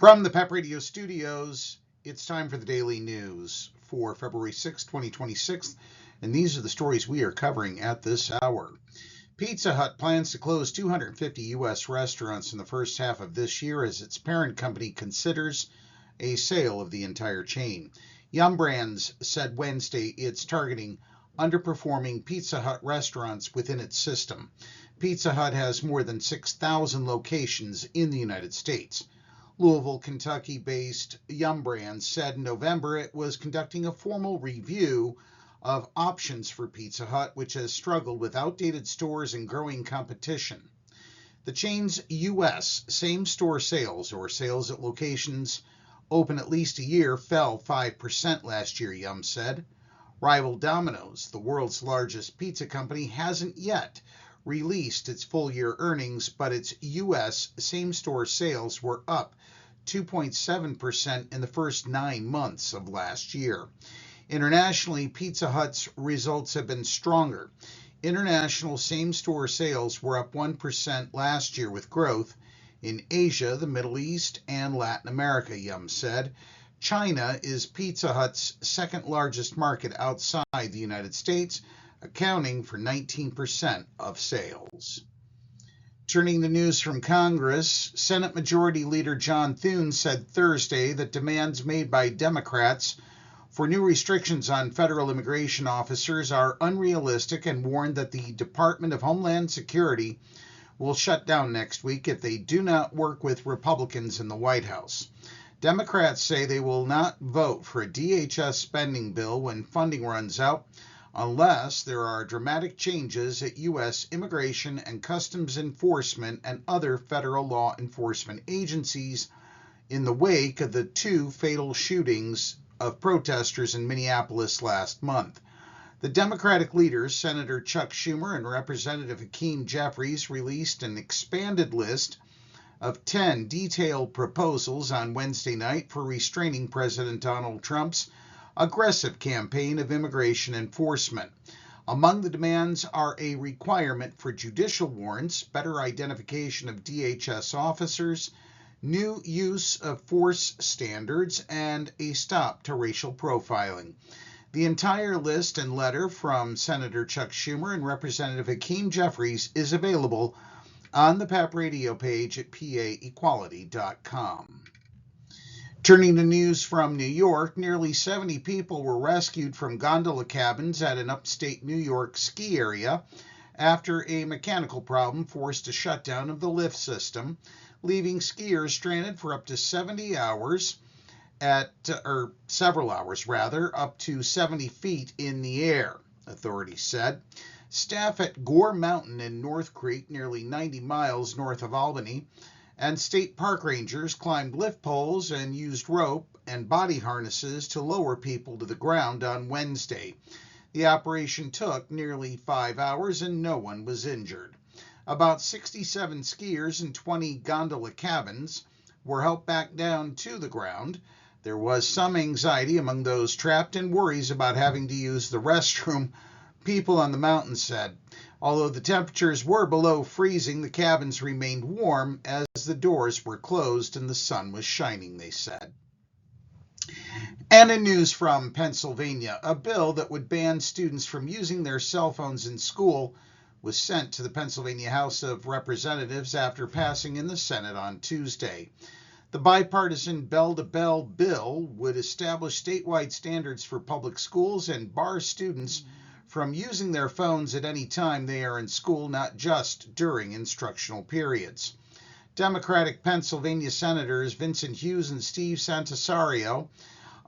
From the Pep Radio Studios, it's time for the Daily News for February 6, 2026, and these are the stories we are covering at this hour. Pizza Hut plans to close 250 U.S. restaurants in the first half of this year as its parent company considers a sale of the entire chain. Yum! Brands said Wednesday it's targeting underperforming Pizza Hut restaurants within its system. Pizza Hut has more than 6,000 locations in the United States. Louisville, Kentucky-based Yum! Brands said in November it was conducting a formal review of options for Pizza Hut, which has struggled with outdated stores and growing competition. The chain's U.S. same-store sales, or sales at locations open at least a year, fell 5% last year, Yum! Said. Rival Domino's, the world's largest pizza company, hasn't yet released its full-year earnings, but its U.S. same-store sales were up 2.7% in the first 9 months of last year. Internationally, Pizza Hut's results have been stronger. International same-store sales were up 1% last year, with growth in Asia, the Middle East, and Latin America, Yum! Said. China is Pizza Hut's second largest market outside the United States, accounting for 19% of sales. Turning to news from Congress, Senate Majority Leader John Thune said Thursday that demands made by Democrats for new restrictions on federal immigration officers are unrealistic and warned that the Department of Homeland Security will shut down next week if they do not work with Republicans in the White House. Democrats say they will not vote for a DHS spending bill when funding runs out unless there are dramatic changes at U.S. Immigration and Customs Enforcement and other federal law enforcement agencies in the wake of the 2 fatal shootings of protesters in Minneapolis last month. The Democratic leaders, Senator Chuck Schumer and Representative Hakeem Jeffries, released an expanded list of 10 detailed proposals on Wednesday night for restraining President Donald Trump's aggressive campaign of immigration enforcement. Among the demands are a requirement for judicial warrants, better identification of DHS officers, new use of force standards, and a stop to racial profiling. The entire list and letter from Senator Chuck Schumer and Representative Hakeem Jeffries is available on the PAP Radio page at paequality.com. Turning to news from New York, nearly 70 people were rescued from gondola cabins at an upstate New York ski area after a mechanical problem forced a shutdown of the lift system, leaving skiers stranded for up to 70 hours several hours up to 70 feet in the air, authorities said. Staff at Gore Mountain in North Creek, nearly 90 miles north of Albany, and state park rangers climbed lift poles and used rope and body harnesses to lower people to the ground on Wednesday. The operation took nearly 5 hours and no one was injured. About 67 skiers and 20 gondola cabins were helped back down to the ground. There was some anxiety among those trapped and worries about having to use the restroom, people on the mountain said. Although the temperatures were below freezing, the cabins remained warm as the doors were closed and the sun was shining, they said. And in news from Pennsylvania, a bill that would ban students from using their cell phones in school was sent to the Pennsylvania House of Representatives after passing in the Senate on Tuesday. The bipartisan bell-to-bell bill would establish statewide standards for public schools and bar students from using their phones at any time they are in school, not just during instructional periods. Democratic Pennsylvania Senators Vincent Hughes and Steve Santosario,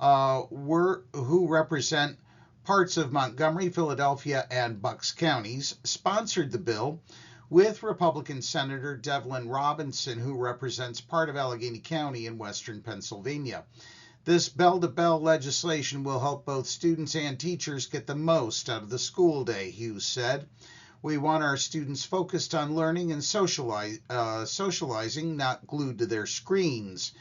who represent parts of Montgomery, Philadelphia, and Bucks counties, sponsored the bill, with Republican Senator Devlin Robinson, who represents part of Allegheny County in western Pennsylvania. This bell-to-bell legislation will help both students and teachers get the most out of the school day, Hughes said. We want our students focused on learning and socializing, not glued to their screens.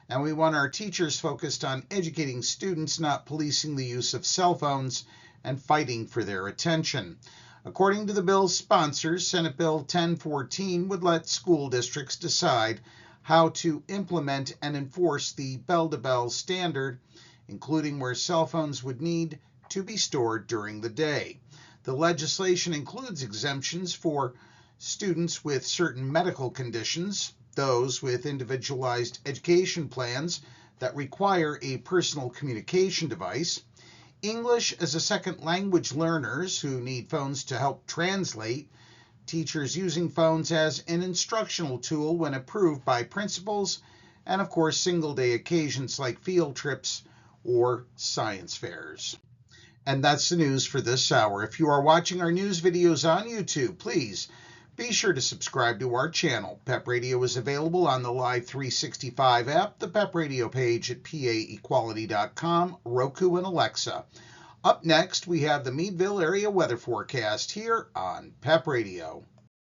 And we want our teachers focused on educating students, not policing the use of cell phones and fighting for their attention. According to the bill's sponsors, Senate Bill 1014 would let school districts decide how to implement and enforce the bell-to-bell standard, including where cell phones would need to be stored during the day. The legislation includes exemptions for students with certain medical conditions, those with individualized education plans that require a personal communication device, English as a second language learners who need phones to help translate, teachers using phones as an instructional tool when approved by principals, and of course single-day occasions like field trips or science fairs. And that's the news for this hour. If you are watching our news videos on YouTube, please be sure to subscribe to our channel. Pep Radio is available on the Live 365 app, the Pep Radio page at paequality.com, Roku, and Alexa. Up next, we have the Meadville area weather forecast here on Pep Radio.